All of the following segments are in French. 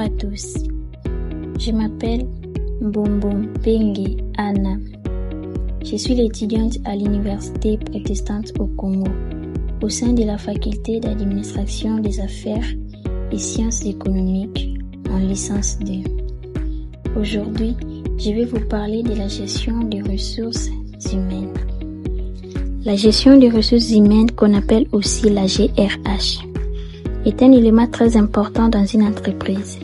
à tous, je m'appelle Mbombo-Mpengue Anna. Je suis l'étudiante à l'Université protestante au Congo, au sein de la faculté d'administration des affaires et sciences économiques en licence 2. Aujourd'hui, je vais vous parler de la gestion des ressources humaines. La gestion des ressources humaines, qu'on appelle aussi la GRH, est un élément très important dans une entreprise,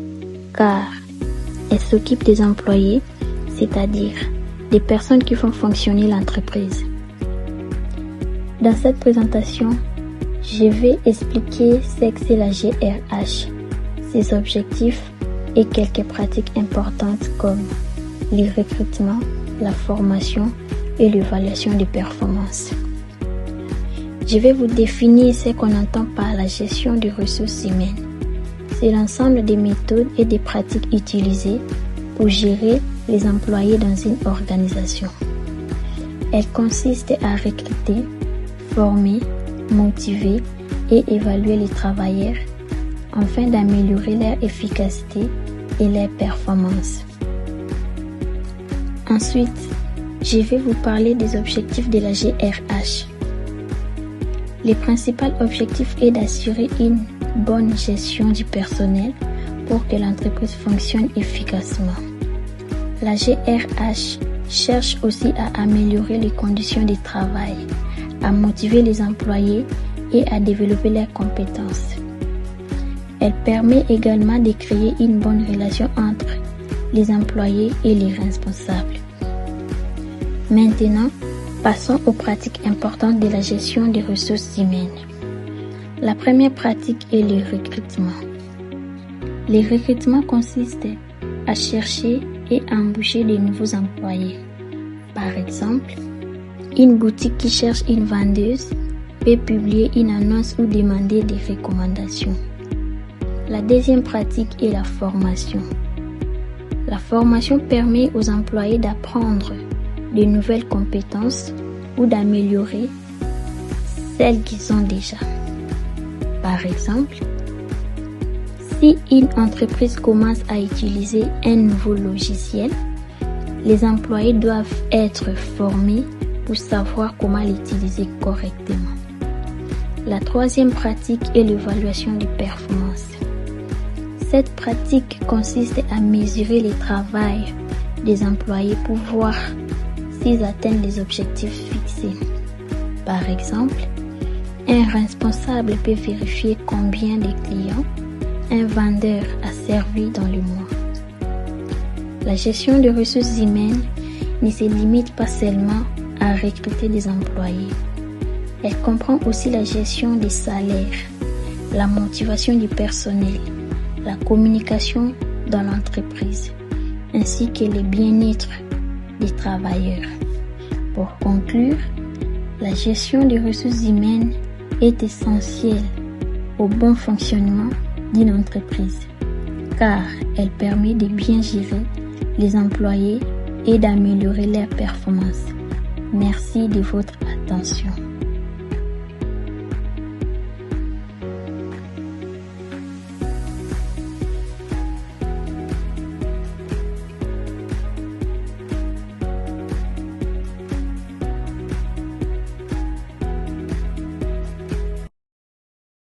car elle s'occupe des employés, c'est-à-dire des personnes qui font fonctionner l'entreprise. Dans cette présentation, je vais expliquer ce que c'est la GRH, ses objectifs et quelques pratiques importantes comme le recrutement, la formation et l'évaluation des performances. Je vais vous définir ce qu'on entend par la gestion des ressources humaines. C'est l'ensemble des méthodes et des pratiques utilisées pour gérer les employés dans une organisation. Elle consiste à recruter, former, motiver et évaluer les travailleurs afin d'améliorer leur efficacité et leur performance. Ensuite, je vais vous parler des objectifs de la GRH. Le principal objectif est d'assurer une bonne gestion du personnel pour que l'entreprise fonctionne efficacement. La GRH cherche aussi à améliorer les conditions de travail, à motiver les employés et à développer leurs compétences. Elle permet également de créer une bonne relation entre les employés et les responsables. Maintenant, passons aux pratiques importantes de la gestion des ressources humaines. La première pratique est le recrutement. Le recrutement consiste à chercher et à embaucher de nouveaux employés. Par exemple, une boutique qui cherche une vendeuse peut publier une annonce ou demander des recommandations. La deuxième pratique est la formation. La formation permet aux employés d'apprendre de nouvelles compétences ou d'améliorer celles qu'ils ont déjà. Par exemple, si une entreprise commence à utiliser un nouveau logiciel, les employés doivent être formés pour savoir comment l'utiliser correctement. La troisième pratique est l'évaluation des performances. Cette pratique consiste à mesurer le travail des employés pour voir s'ils atteignent les objectifs fixés. Par exemple, un responsable peut vérifier combien de clients un vendeur a servi dans le mois. La gestion des ressources humaines ne se limite pas seulement à recruter des employés. Elle comprend aussi la gestion des salaires, la motivation du personnel, la communication dans l'entreprise, ainsi que le bien-être des travailleurs. Pour conclure, la gestion des ressources humaines est essentielle au bon fonctionnement d'une entreprise, car elle permet de bien gérer les employés et d'améliorer leurs performances. Merci de votre attention.